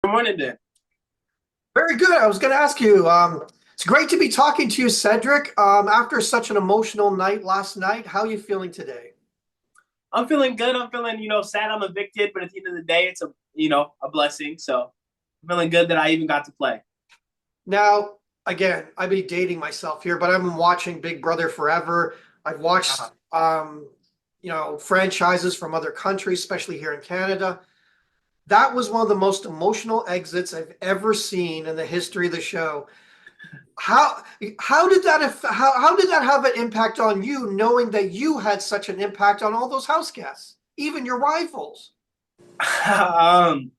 morning then. Very good. I was going to ask you. It's great to be talking to you, Cedric. After such an emotional night last night, how are you feeling today? I'm feeling good. I'm feeling, sad I'm evicted, but at the end of the day, it's a blessing. So I'm feeling good that I even got to play. Now, again, I be dating myself here, but I've been watching Big Brother forever. I've watched, Uh-huh. franchises from other countries, especially here in Canada. That was one of the most emotional exits I've ever seen in the history of the show. How how did that how did that have an impact on you, knowing that you had such an impact on all those house guests, even your rivals? um,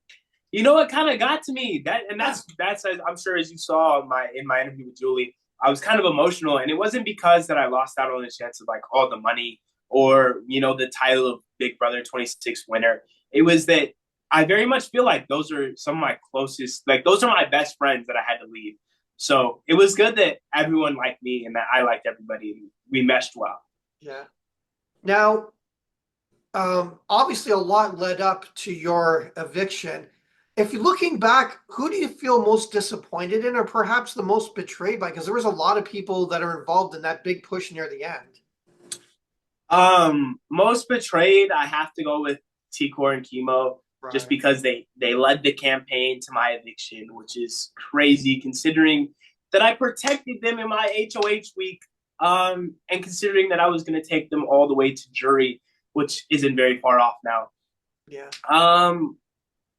what kind of got to me? That and Yeah, that's I'm sure as you saw in my interview with Julie, I was kind of emotional, and it wasn't because that I lost out on the chance of like all the money or the title of Big Brother 26 winner. It was that I very much feel like those are some of my closest, like those are my best friends that I had to leave. So it was good that everyone liked me and that I liked everybody and we meshed well. yeah. Now, obviously, a lot led up to your eviction. If you're looking back, who do you feel most disappointed in, or perhaps the most betrayed by? Because there was a lot of people that are involved in that big push near the end. Most betrayed, I have to go with T-Core and Chemo, just Right. because they led the campaign to my eviction, which is crazy considering that I protected them in my HOH week, and considering that I was going to take them all the way to jury, which isn't very far off now. Yeah. Um,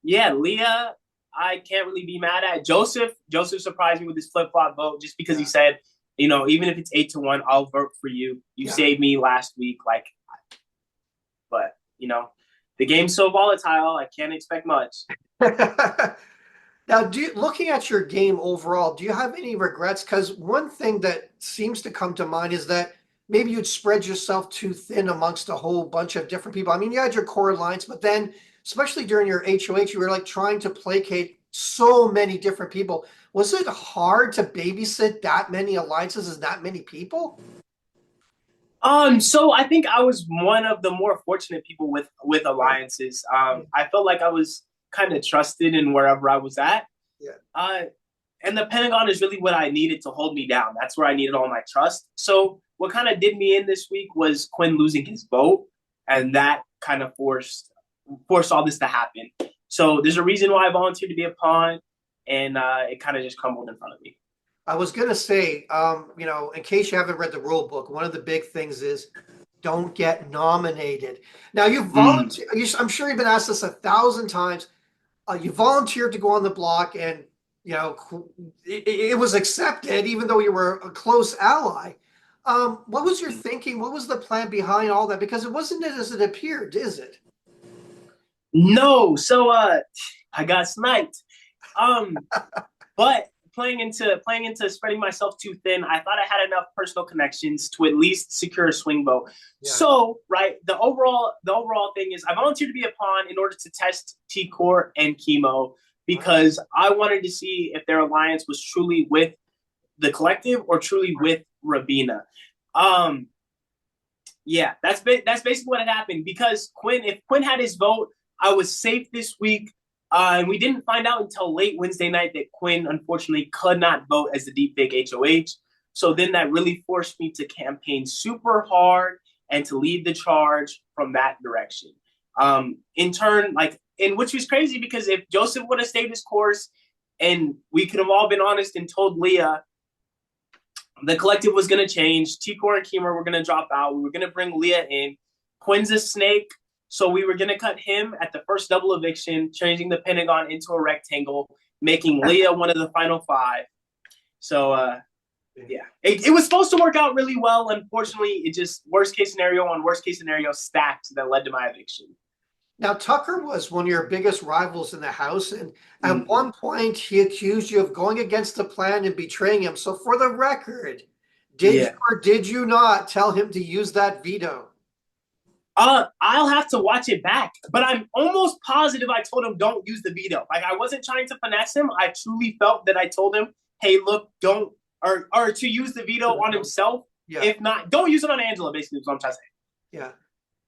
yeah, Leah, I can't really be mad at. Joseph surprised me with his flip flop vote just because he Yeah. said, even if it's 8-1, I'll vote for you. You Yeah. saved me last week. Like, but the game's so volatile. I can't expect much. Now, looking at your game overall, do you have any regrets? Because one thing that seems to come to mind is that maybe you'd spread yourself too thin amongst a whole bunch of different people. I mean, you had your core alliance, but then, especially during your HOH, you were like trying to placate so many different people. Was it hard to babysit that many alliances and that many people? So I think I was one of the more fortunate people with Right. alliances. I felt like I was kind of trusted in wherever I was at. Yeah. Uh, and the Pentagon is really what I needed to hold me down. That's where I needed all my trust. So what kind of did me in this week was Quinn losing his vote, and that kind of forced all this to happen. So there's a reason why I volunteered to be a pawn, and it kind of just crumbled in front of me. I was gonna say, in case you haven't read the rule book, one of the big things is don't get nominated. Now you Mm. volunteer. I'm sure you've been asked this 1,000 times. You volunteered to go on the block, and it was accepted, even though you were a close ally. What was your thinking? What was the plan behind all that? Because it wasn't as it appeared, is it? No, so I got sniped. Um, but playing into spreading myself too thin, I thought I had enough personal connections to at least secure a swing vote. Yeah. So, right, the overall thing is I volunteered to be a pawn in order to test T Core and Chemo because I wanted to see if their alliance was truly with the collective or truly with Rabina. Um, yeah, that's basically what had happened because if Quinn had his vote, I was safe this week. And we didn't find out until late Wednesday night that Quinn unfortunately could not vote as the deepfake HOH. So then that really forced me to campaign super hard and to lead the charge from that direction. In turn, and which was crazy because if Joseph would have stayed his course and we could have all been honest and told Leah the collective was going to change. T-Core and Keemer were going to drop out. We were going to bring Leah in. Quinn's a snake. So we were going to cut him at the first double eviction, changing the Pentagon into a rectangle, making Leah one of the final five. So, yeah, it was supposed to work out really well. Unfortunately, it just worst case scenario on worst case scenario stacked that led to my eviction. Now, Tucker was one of your biggest rivals in the House, and at Mm-hmm. one point he accused you of going against the plan and betraying him. So, for the record, did you Yeah. or did you not tell him to use that veto? I'll have to watch it back, but I'm almost positive I told him don't use the veto. Like I wasn't trying to finesse him. I truly felt that I told him, hey, look, don't or to use the veto on himself. Yeah, If not, don't use it on Angela. Basically, is what I'm trying to say. yeah.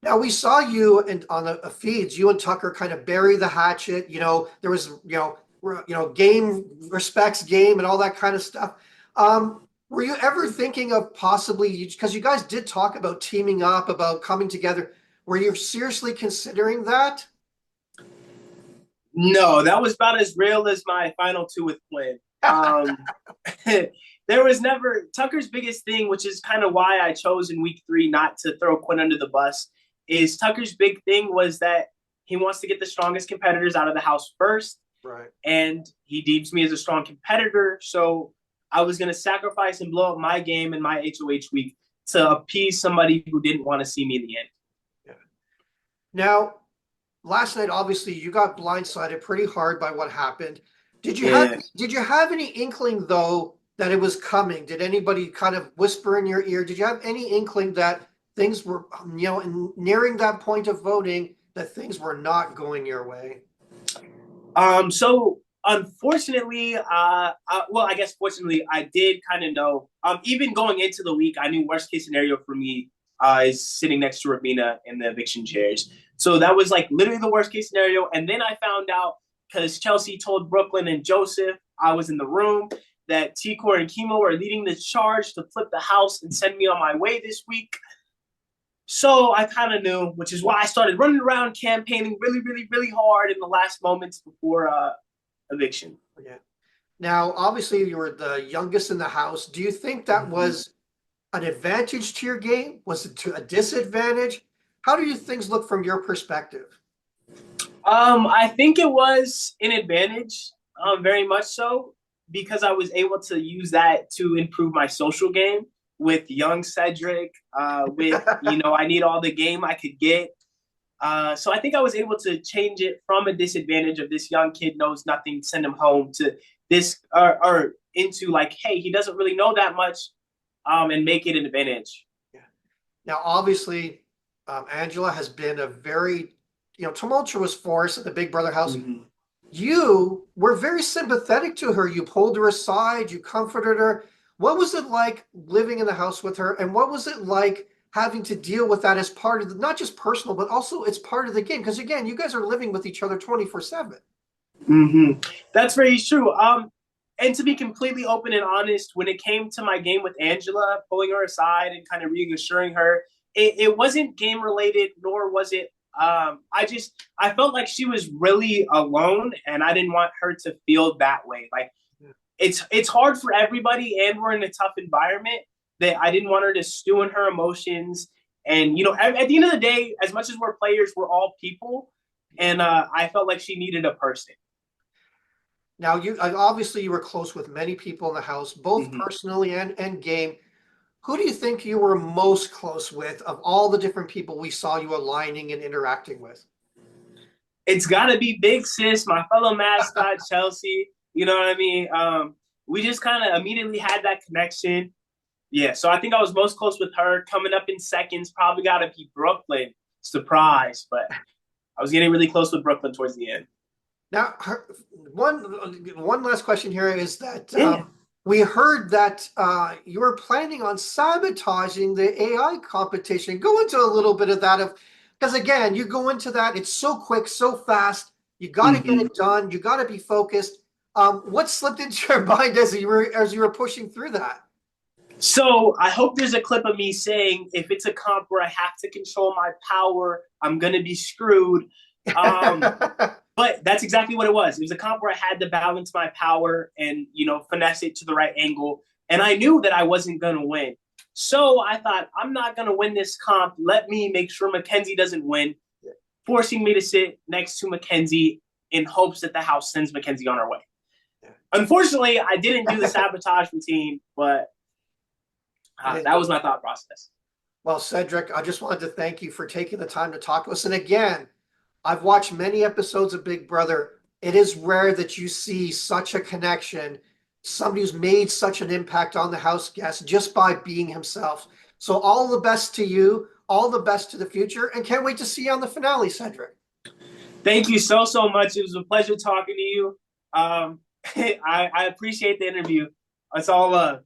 Now we saw you and on the feeds, you and Tucker kind of bury the hatchet. There was, game respects game and all that kind of stuff. Were you ever thinking of possibly, because you guys did talk about teaming up, about coming together, were you seriously considering that? No, that was about as real as my final two with Quinn. There was never Tucker's biggest thing, which is kind of why I chose in week 3 not to throw Quinn under the bus. Is Tucker's big thing was that he wants to get the strongest competitors out of the house first, Right. and he deems me as a strong competitor. So I was going to sacrifice and blow up my game in my HOH week to appease somebody who didn't want to see me in the end. Yeah. Now, last night, obviously, you got blindsided pretty hard by what happened. Did you have any inkling though that it was coming? Did anybody kind of whisper in your ear? Did you have any inkling that things were, nearing that point of voting, that things were not going your way? So unfortunately, well, I guess fortunately, I did kind of know. Even going into the week, I knew worst case scenario for me is sitting next to Rabina in the eviction chairs. So that was like literally the worst case scenario. And then I found out because Chelsea told Brooklyn and Joseph, I was in the room, that T-Core and Chemo are leading the charge to flip the house and send me on my way this week. So I kind of knew, which is why I started running around campaigning really, really, really hard in the last moments before eviction. Yeah. Now, obviously, you were the youngest in the house. Do you think that was an advantage to your game? Was it to a disadvantage? How do you things look from your perspective? I think it was an advantage, very much so, because I was able to use that to improve my social game with young Cedric, with, I need all the game I could get. So I think I was able to change it from a disadvantage of this young kid knows nothing, send him home, to this, or into like, hey, he doesn't really know that much, and make it an advantage. Yeah. Now, obviously, Angela has been a very, tumultuous force at the Big Brother house. Mm-hmm. You were very sympathetic to her. You pulled her aside, you comforted her. What was it like living in the house with her? And what was it like having to deal with that as part of the, not just personal, but also it's part of the game? Because again, you guys are living with each other 24/7. Mm-hmm. That's very true. And to be completely open and honest, when it came to my game with Angela, pulling her aside and kind of reassuring her, it wasn't game related, nor was it. I felt like she was really alone, and I didn't want her to feel that way. Like it's hard for everybody, and we're in a tough environment. That I didn't want her to stew in her emotions. And at the end of the day, as much as we're players, we're all people, and I felt like she needed a person. Now, obviously you were close with many people in the house, both personally and game. Who do you think you were most close with of all the different people we saw you aligning and interacting with? It's got to be Big Sis, my fellow mascot, Chelsea. You know what I mean? We just kind of immediately had that connection. Yeah, so I think I was most close with her. Coming up in seconds, probably got to be Brooklyn. Surprise, but I was getting really close with Brooklyn towards the end. Now, one last question here is that we heard that you were planning on sabotaging the AI competition. Go into a little bit of that, because again, you go into that, it's so quick, so fast. You got to get it done. You got to be focused. What slipped into your mind as you were pushing through that? So I hope there's a clip of me saying, if it's a comp where I have to control my power, I'm gonna be screwed. But that's exactly what it was. It was a comp where I had to balance my power and, finesse it to the right angle. And I knew that I wasn't going to win. So I thought, I'm not going to win this comp. Let me make sure Mackenzie doesn't win, forcing me to sit next to Mackenzie in hopes that the house sends Mackenzie on her way. Unfortunately, I didn't do the sabotage routine, but that was my thought process. Well, Cedric, I just wanted to thank you for taking the time to talk to us. And again, I've watched many episodes of Big Brother. It is rare that you see such a connection, somebody who's made such an impact on the house guest just by being himself. So all the best to you, all the best to the future, and can't wait to see you on the finale, Cedric. Thank you so much. It was a pleasure talking to you. I appreciate the interview. It's all love.